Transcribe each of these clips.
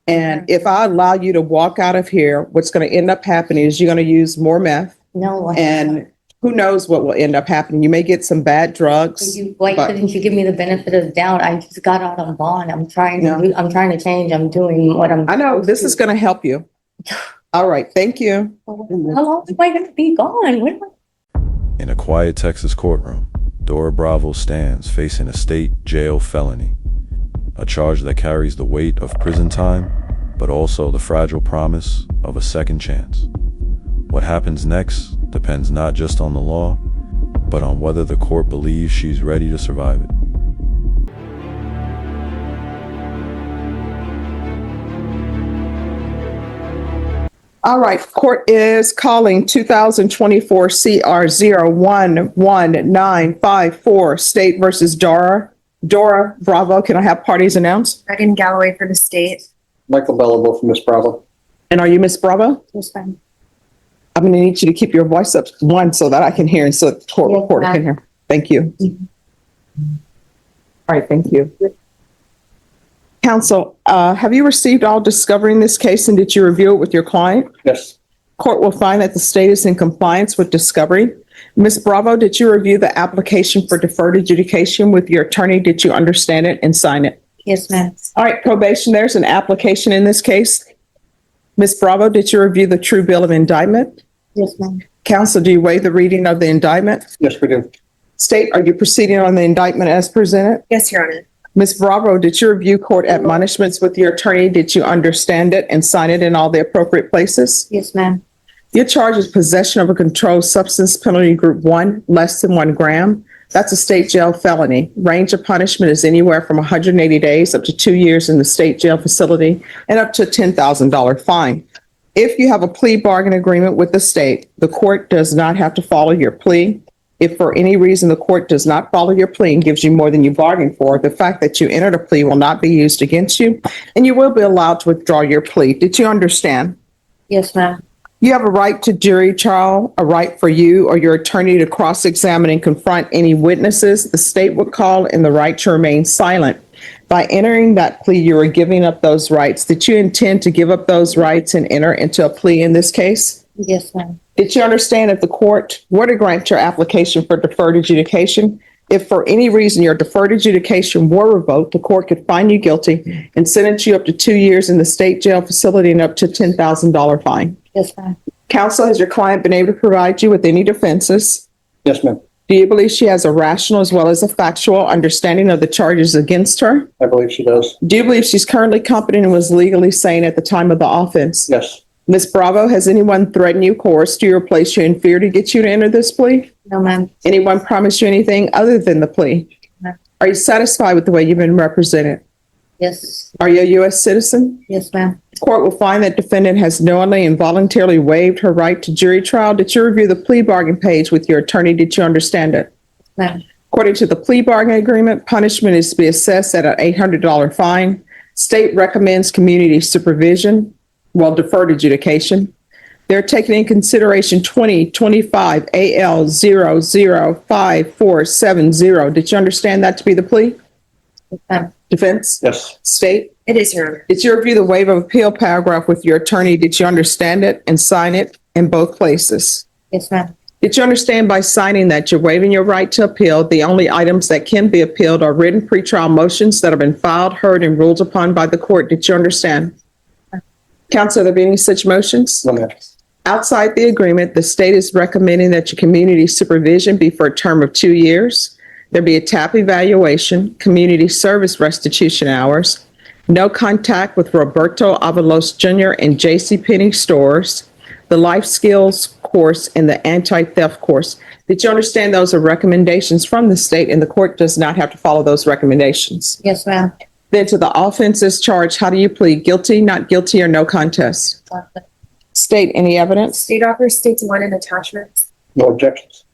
And if I allow you to walk out of here, what's going to end up happening is you're going to use more meth. No. And who knows what will end up happening? You may get some bad drugs. Why couldn't you give me the benefit of the doubt? I just got out on bond. I'm trying to change. I'm doing what I'm. I know this is going to help you. All right. Thank you. How long am I going to be gone? In a quiet Texas courtroom, Dora Bravo stands facing a state jail felony, a charge that carries the weight of prison time, but also the fragile promise of a second chance. What happens next depends not just on the law, but on whether the court believes she's ready to survive it. All right, court is calling 2024 CR 011954, State versus Dora Bravo. Can I have parties announced? Megan Galloway for the state. Michael Bellable for Miss Bravo. And are you Miss Bravo? Yes, fine. I'm going to need you to keep your voice up, one, so that I can hear and so the court reporter can hear. Thank you. All right, thank you. Counsel, have you received all discovery in this case and did you review it with your client? Yes. Court will find that the state is in compliance with discovery. Ms. Bravo, did you review the application for deferred adjudication with your attorney? Did you understand it and sign it? Yes, ma'am. All right, probation, there's an application in this case. Ms. Bravo, did you review the true bill of indictment? Yes, ma'am. Counsel, do you waive the reading of the indictment? Yes, we do. State, are you proceeding on the indictment as presented? Yes, Your Honor. Ms. Bravo, did you review court admonishments with your attorney? Did you understand it and sign it in all the appropriate places? Yes, ma'am. Your charge is possession of a controlled substance, penalty group 1, less than 1 gram. That's a state jail felony. Range of punishment is anywhere from 180 days up to 2 years in the state jail facility and up to a $10,000 fine. If you have a plea bargain agreement with the state, the court does not have to follow your plea. If for any reason the court does not follow your plea and gives you more than you bargained for, the fact that you entered a plea will not be used against you, and you will be allowed to withdraw your plea. Did you understand? Yes, ma'am. You have a right to jury trial, a right for you or your attorney to cross-examine and confront any witnesses the state would call, and the right to remain silent. By entering that plea, you are giving up those rights. Did you intend to give up those rights and enter into a plea in this case? Yes, ma'am. Did you understand if the court were to grant your application for deferred adjudication, if for any reason your deferred adjudication were revoked, the court could find you guilty and sentence you up to 2 years in the state jail facility and up to $10,000 fine? Yes, ma'am. Counsel, has your client been able to provide you with any defenses? Yes, ma'am. Do you believe she has a rational as well as a factual understanding of the charges against her? I believe she does. Do you believe she's currently competent and was legally sane at the time of the offense? Yes. Ms. Bravo, has anyone threatened you, coerced you, or placed you in fear to get you to enter this plea? No, ma'am. Anyone promised you anything other than the plea? No. Are you satisfied with the way you've been represented? Yes. Are you a U.S. citizen? Yes, ma'am. Court will find that defendant has knowingly and voluntarily waived her right to jury trial. Did you review the plea bargain page with your attorney? Did you understand it? Ma'am. According to the plea bargain agreement, punishment is to be assessed at an $800 fine. State recommends community supervision, deferred adjudication. They're taking in consideration 2025 AL 005470. Did you understand that to be the plea? Yes, ma'am. Defense? Yes. State? It is, Your Honor. Did you review the waiver of appeal paragraph with your attorney? Did you understand it and sign it in both places? Yes, ma'am. Did you understand by signing that you're waiving your right to appeal? The only items that can be appealed are written pretrial motions that have been filed, heard, and ruled upon by the court. Did you understand? Counsel, are there any such motions? No, ma'am. Outside the agreement, the state is recommending that your community supervision be for a term of 2 years. There be a TAP evaluation, community service restitution hours, no contact with Roberto Avalos Jr. and JCPenney stores, the life skills course, and the anti-theft course. Did you understand those are recommendations from the state and the court does not have to follow those recommendations? Yes, ma'am. Then to the offenses charged, how do you plead? Guilty, not guilty, or no contest? State, any evidence? State offers states 1 in attachments. No objections.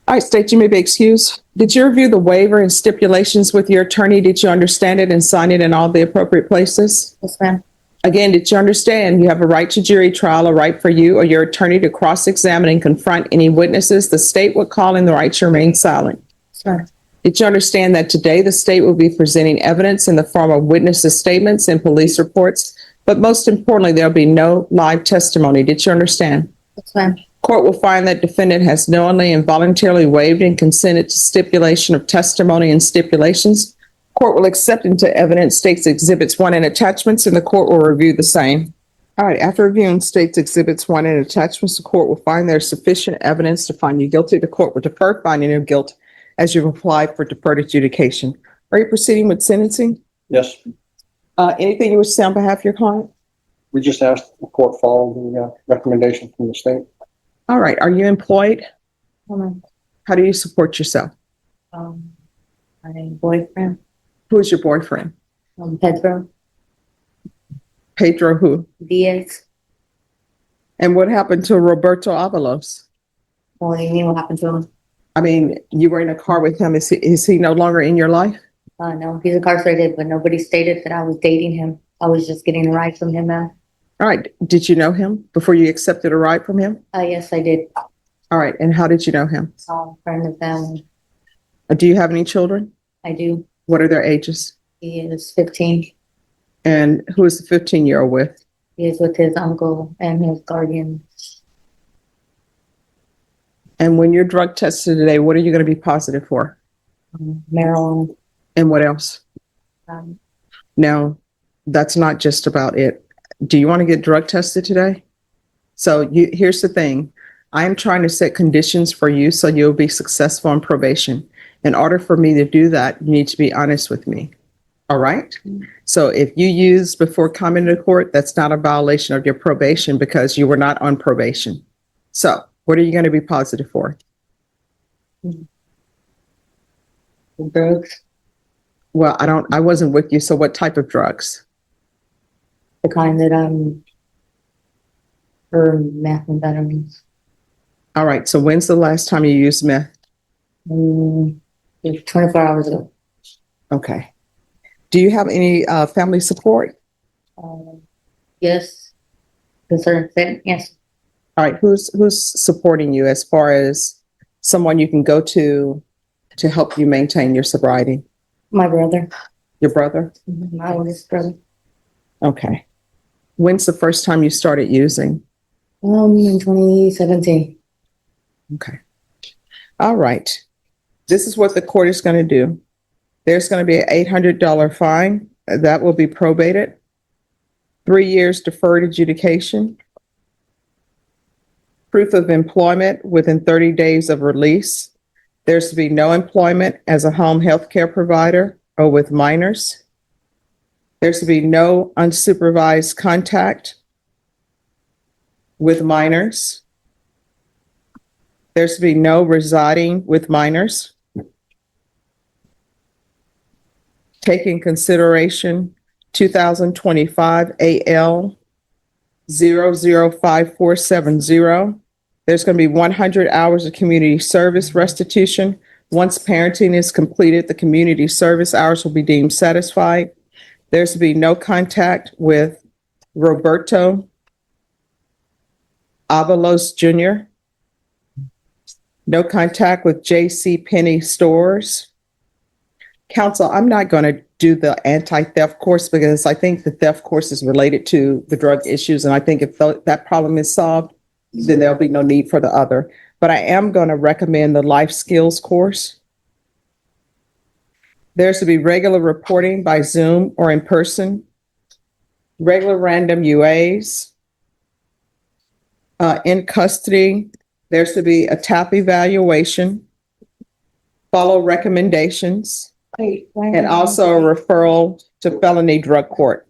All right, state, you may be excused. Did you review the waiver and stipulations with your attorney? Did you understand it and sign it in all the appropriate places? Yes, ma'am. Again, did you understand you have a right to jury trial, a right for you or your attorney to cross-examine and confront any witnesses the state would call in, the right to remain silent? Yes, ma'am. Did you understand that today the state will be presenting evidence in the form of witnesses' statements and police reports But most importantly, there'll be no live testimony. Did you understand? That's fine. Court will find that defendant has knowingly and voluntarily waived and consented to stipulation of testimony and stipulations. Court will accept into evidence states exhibits 1 and attachments, and the court will review the same. All right, after reviewing states exhibits 1 and attachments, the court will find there's sufficient evidence to find you guilty. The court will defer finding of guilt as you've applied for deferred adjudication. Are you proceeding with sentencing? Yes. Anything you wish to say on behalf of your client? We just asked the court follow the recommendation from the state. All right, are you employed? Um, How do you support yourself? my boyfriend, Who is your boyfriend? Pedro Pedro who? Diaz. And what happened to Roberto Avalos? What do you mean? What happened to him? I mean, you were in a car with him. Is he no longer in your life? No, he's incarcerated, but nobody stated that I was dating him. I was just getting a ride from him, ma'am. All right. Did you know him before you accepted a ride from him? Yes, I did. All right. And how did you know him? Friend of family. Do you have any children? I do. What are their ages? He is 15. And who is the 15-year-old with? He is with his uncle and his guardian. And when you're drug tested today, what are you going to be positive for? Maryland. And what else? Um, Now, that's not just about it. Do you want to get drug tested today? So here's the thing. I'm trying to set conditions for you so you'll be successful on probation. In order for me to do that, you need to be honest with me. All right? So if you use before coming to court, that's not a violation of your probation because you were not on probation. So what are you going to be positive for? drugs, Well, I wasn't with you. So what type of drugs? the kind that for methamphetamines. All right. So when's the last time you used meth? It was 24 hours ago. Okay. Do you have any family support? Yes. Concerned fit, yes. All right. Who's supporting you as far as someone you can go to help you maintain your sobriety? My brother. Your brother? My oldest brother. Okay. When's the first time you started using? In 2017. Okay. All right. This is what the court is going to do. There's going to be an $800 fine that will be probated. 3 years deferred adjudication. Proof of employment within 30 days of release. There's to be no employment as a home health care provider or with minors. There's to be no unsupervised contact with minors. There's to be no residing with minors. Take in consideration 2025 AL 005470. There's going to be 100 hours of community service restitution. Once parenting is completed, the community service hours will be deemed satisfied. There's to be no contact with Roberto Avalos Jr. No contact with J.C. Penney stores. Counsel, I'm not going to do the anti-theft course because I think the theft course is related to the drug issues. And I think if that problem is solved, then there'll be no need for the other. But I am going to recommend the life skills course. There's to be regular reporting by Zoom or in person, regular random UAs. In custody, there's to be a TAP evaluation, follow recommendations, and also a referral to felony drug court.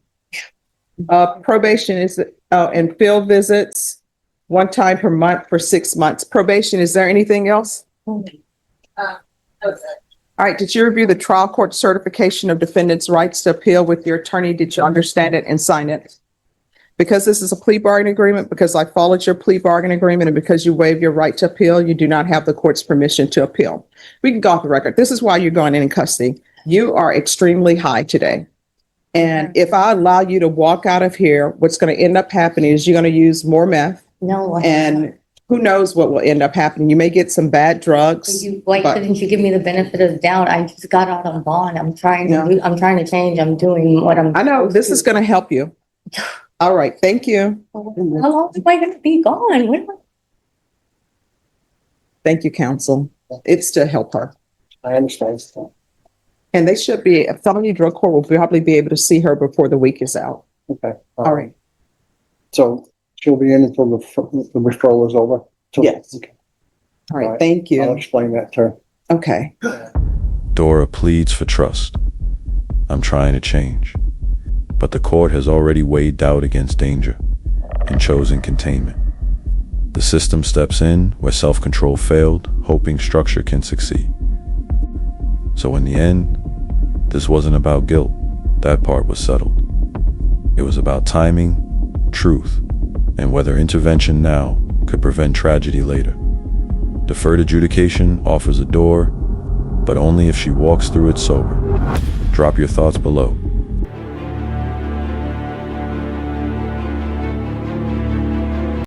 Probation is and field visits 1 time per month for 6 months. Probation, is there anything else? All right, did you review the trial court certification of defendant's rights to appeal with your attorney? Did you understand it and sign it? Because this is a plea bargain agreement, because I followed your plea bargain agreement, and because you waive your right to appeal, you do not have the court's permission to appeal. We can go off the record. This is why you're going in custody. You are extremely high today. And if I allow you to walk out of here, what's going to end up happening is you're going to use more meth. No. And who knows what will end up happening. You may get some bad drugs. Why but- couldn't you give me the benefit of the doubt? I just got out on bond. I'm trying to change. I'm doing what I'm. I know this is going to help you. All right, thank you. How long am I gonna be gone? When am I- Thank you, counsel. It's to help her. I understand. And they should be, a felony drug court will probably be able to see her before the week is out. Okay. All right. So she'll be in until the referral is over? So- Yes. Okay. All right, thank I'll you. explain that to her. Okay. Dora pleads for trust. I'm trying to change. But the court has already weighed doubt against danger and chosen containment. The system steps in where self-control failed, hoping structure can succeed. So in the end, this wasn't about guilt. That part was settled. It was about timing, truth, and whether intervention now could prevent tragedy later. Deferred adjudication offers a door, but only if she walks through it sober. Drop your thoughts below.